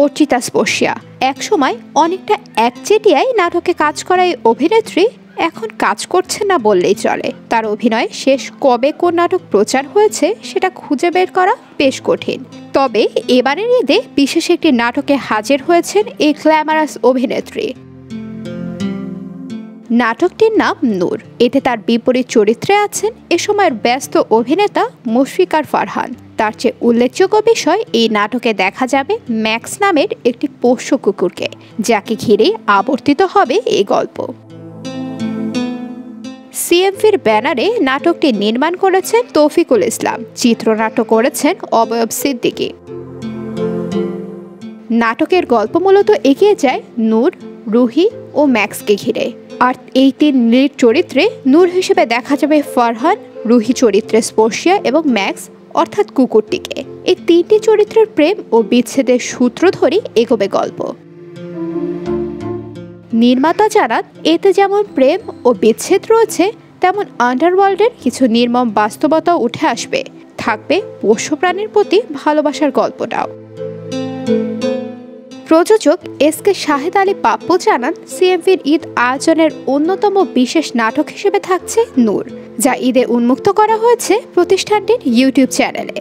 অর্চিতা স্পর্শিয়া। একসময় অনেকটা একচেটিয়ায় নাটকে কাজ করা এই অভিনেত্রী এখন কাজ করছেন না বললেই চলে। তার অভিনয় শেষ কবে কোন নাটক প্রচার হয়েছে সেটা খুঁজে বের করা বেশ কঠিন। তবে এবারের ঈদে বিশেষ একটি নাটকে হাজির হয়েছেন এই গ্ল্যামারাস অভিনেত্রী। নাটকটির নাম নূর। এতে তার বিপরীত চরিত্রে আছেন এ সময়ের ব্যস্ত অভিনেতা মুশফিকার ফারহান। তার চেয়ে উল্লেখযোগ্য বিষয়, এই নাটকে দেখা যাবে ম্যাক্স নামের একটি পোষ্য কুকুরকে, যাকে ঘিরেই আবর্তিত হবে এই গল্প। সিএমভির ব্যানারে নাটকটি নির্মাণ করেছেন তৌফিকুল ইসলাম, চিত্রনাট্য করেছেন অবয়ব সিদ্দিকী। নাটকের গল্প মূলত এগিয়ে যায় নূর, রুহি ও ম্যাক্সকে ঘিরে। আর এই তিন লিড চরিত্রে নূর হিসেবে দেখা যাবে ফারহান, রুহি চরিত্রে স্পর্শিয়া এবং ম্যাক্স অর্থাৎ কুকুরটিকে। এই তিনটি চরিত্রের প্রেম ও বিচ্ছেদের সূত্র ধরেই এগোবে গল্প। নির্মাতা জানান, এতে যেমন প্রেম ও বিচ্ছেদ রয়েছে, তেমন আন্ডারওয়ার্ল্ডের কিছু নির্মম বাস্তবতাও উঠে আসবে। থাকবে পোষ্য প্রাণীর প্রতি ভালোবাসার গল্পটাও। প্রযোজক এসকে শাহেদ আলী পাপ্পু জানান, সিএমভির ঈদ আয়োজনের অন্যতম বিশেষ নাটক হিসেবে থাকছে নূর, যা ঈদে উন্মুক্ত করা হয়েছে প্রতিষ্ঠানটির ইউটিউব চ্যানেলে।